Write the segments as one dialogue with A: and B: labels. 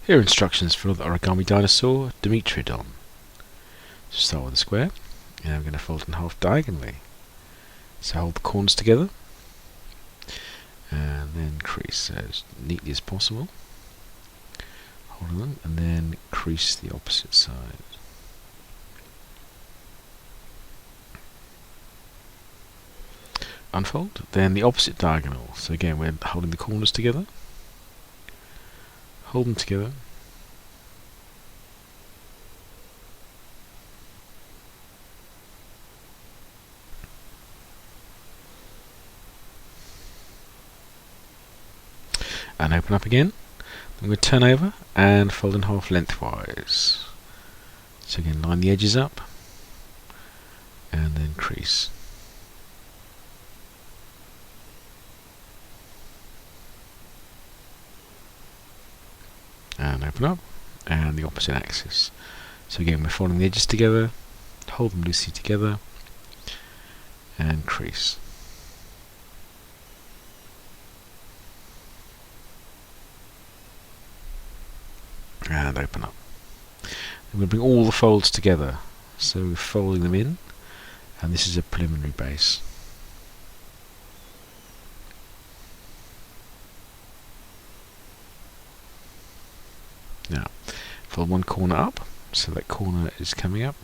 A: Here are instructions for the origami dinosaur Dimetrodon. So start with a square, and I'm going to fold it in half diagonally. So hold the corners together, and then crease as neatly as possible. Hold them, and then crease the opposite side. Unfold, then the opposite diagonal. So again, we're holding the corners together. Hold them together. And open up again. Then we turn over and fold in half lengthwise. So again, line the edges up and then crease. And open up, and the opposite axis. So again, we're folding the edges together, hold them loosely together, and crease. And open up. I'm going to bring all the folds together. So we're folding them in, and this is a preliminary base. Now, fold one corner up, so that corner is coming up,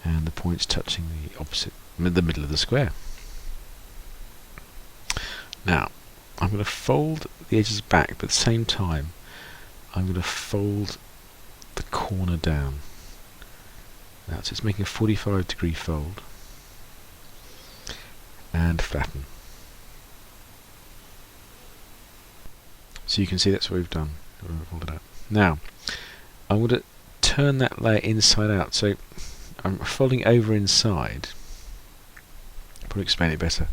A: and the point's touching the opposite, the middle of the square. Now, I'm going to fold the edges back, but at the same time, I'm going to fold the corner down. Now, so it's making a 45-degree fold, and flatten. So you can see that's what we've done. We've folded out. Now, I'm going to turn that layer inside out. So I'm folding over inside. Probably explain it better.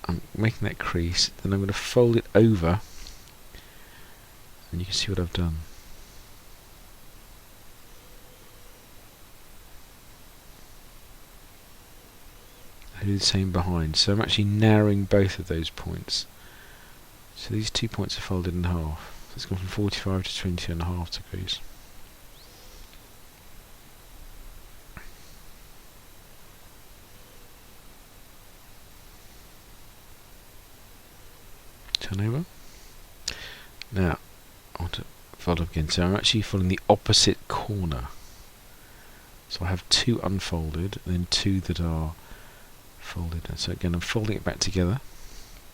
A: I'm making that crease, then I'm going to fold it over, and you can see what I've done. I do the same behind, so I'm actually narrowing both of those points. So these 2 points are folded in half. So it's gone from 45 to 20.5 degrees. Turn over. Now, I want to fold up again. So I'm actually folding the opposite corner. So I have two unfolded, and then two that are folded. And so again, I'm folding it back together,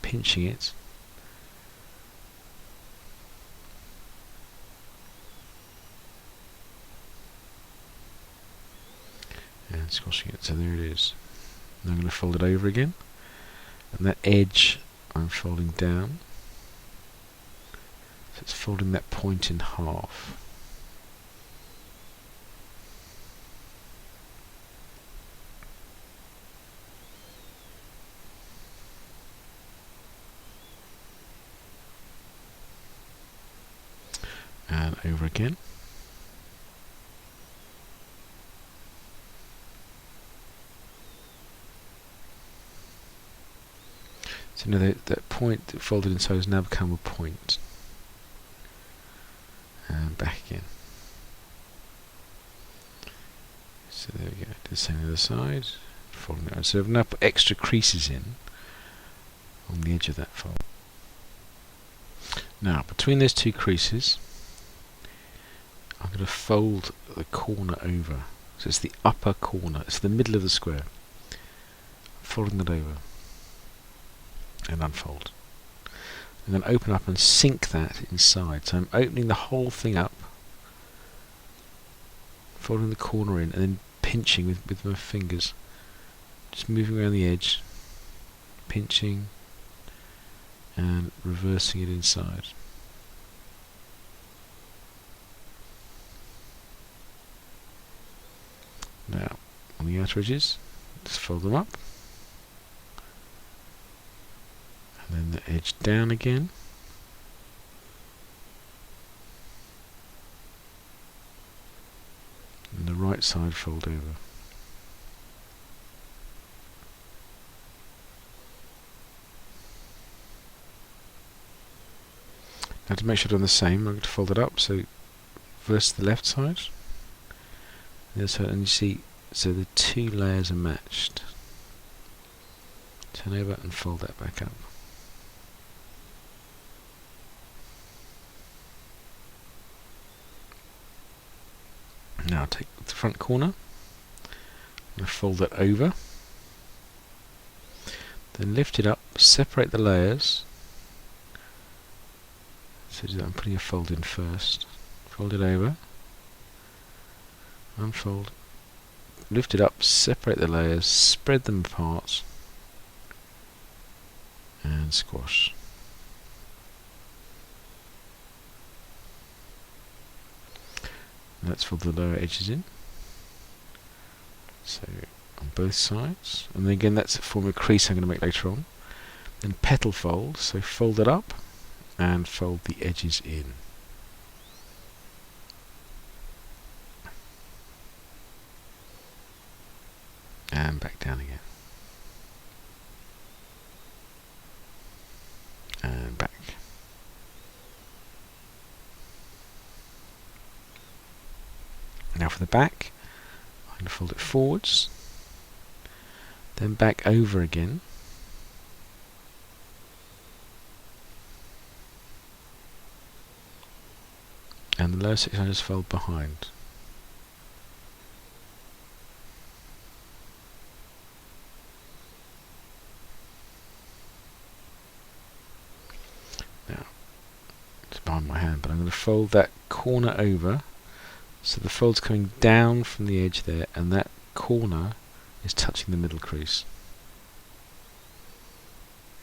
A: pinching it. And squashing it, so there it is. Now I'm going to fold it over again, and that edge I'm folding down, so it's folding that point in half. And over again. So now that point that folded inside has now become a point. And back again. So there we go. Do the same on the other side. Folding it out. So I've now put extra creases in on the edge of that fold. Now between those two creases, I'm going to fold the corner over. So it's the upper corner. It's the middle of the square. Folding it over. And unfold. I'm going to open up and sink that inside. So I'm opening the whole thing up, folding the corner in, and then pinching with my fingers. Just moving around the edge, pinching, and reversing it inside. Now, on the outer edges, just fold them up. And then the edge down again. And the right side fold over. Now to make sure I'm the same, I'm going to fold it up, so versus the left side, the other side, and you see, so the two layers are matched. Turn over and fold that back up. Now I'll take the front corner, I'm going to fold that over, then lift it up, separate the layers. So I'm putting a fold in first. Fold it over, unfold, lift it up, separate the layers, spread them apart, and squash. Let's fold the lower edges in. So on both sides, and then again that's a form of crease I'm going to make later on. Then petal fold, so fold it up and fold the edges in. And back down again. And back. Now for the back, I'm going to fold it forwards, then back over again. And the lower section I just fold behind. Now, it's behind my hand, but I'm going to fold that corner over, so the fold's coming down from the edge there, and that corner is touching the middle crease.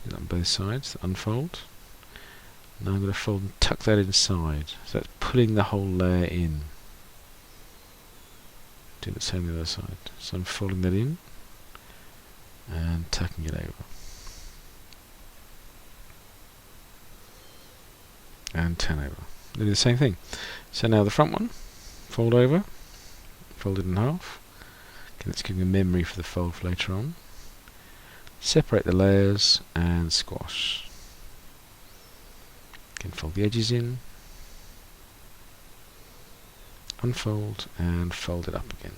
A: Do that on both sides, unfold. Now I'm going to fold and tuck that inside, so that's pulling the whole layer in. Do the same on the other side. So I'm folding that in and tucking it over. And turn over. Do the same thing. So now the front one, fold over, fold it in half. Okay, let's give you a memory for the fold for later on. Separate the layers and squash. Again, fold the edges in, unfold and fold it up again.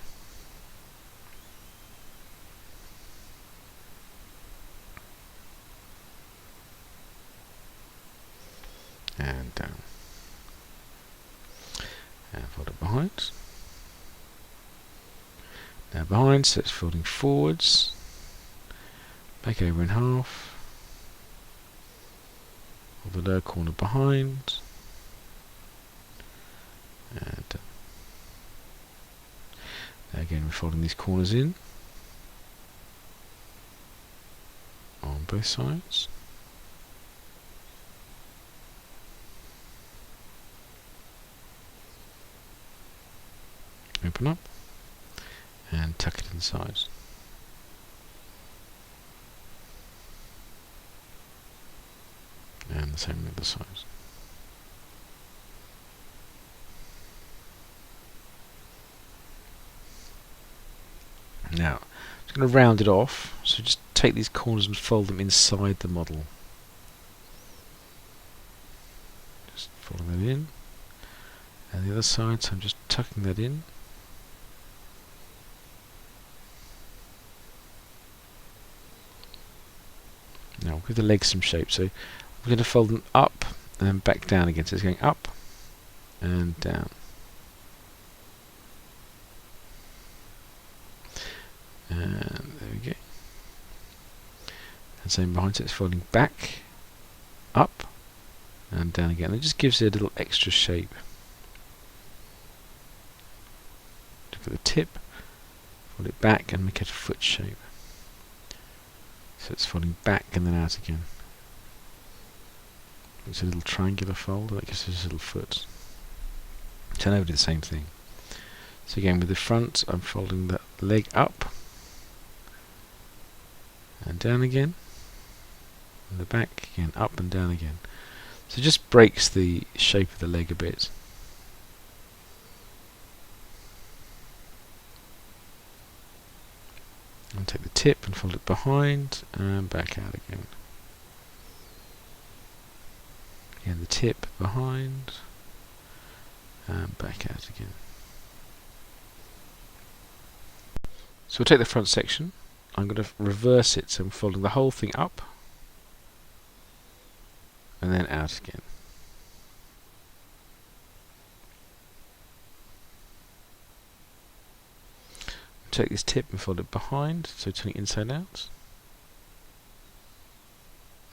A: And down. And fold it behind. Now behind, so it's folding forwards, back over in half, fold the lower corner behind, and down. Now again we're folding these corners in on both sides. Open up and tuck it inside. And the same on the other side. Now, I'm just going to round it off, so just take these corners and fold them inside the model. Just folding that in. And the other side, so I'm just tucking that in. Now we'll give the legs some shape, so I'm going to fold them up and then back down again, so it's going up and down. And there we go. And same behind, so it's folding back, up and down again. It just gives it a little extra shape. Look at the tip, fold it back and make it a foot shape. So it's folding back and then out again. It's a little triangular fold, that gives us a little foot. Turn over to the same thing. So again with the front, I'm folding the leg up and down again, and the back again, up and down again. So it just breaks the shape of the leg a bit. And take the tip and fold it behind and back out again. Again, the tip behind, and back out again. So we'll take the front section. I'm going to reverse it, so I'm folding the whole thing up, and then out again. Take this tip and fold it behind, so turn it inside out.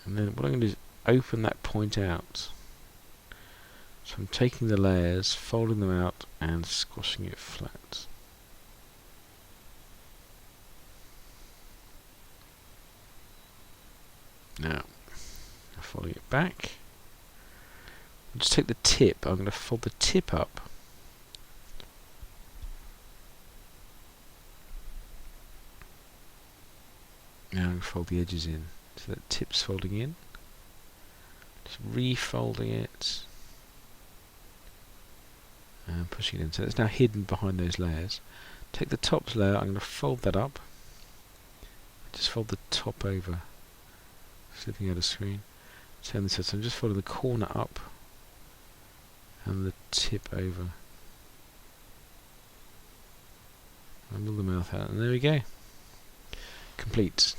A: And then what I'm going to do is open that point out. So I'm taking the layers, folding them out, and squashing it flat. Now, folding it back. I'll just take the tip, I'm going to fold the tip up. Now I'm going to fold the edges in, so that tip's folding in. Just refolding it and pushing it in. So it's now hidden behind those layers. Take the top layer, I'm going to fold that up. Just fold the top over, slipping out of screen. Turn this out, so I'm just folding the corner up and the tip over. And pull the mouth out, and there we go. Complete.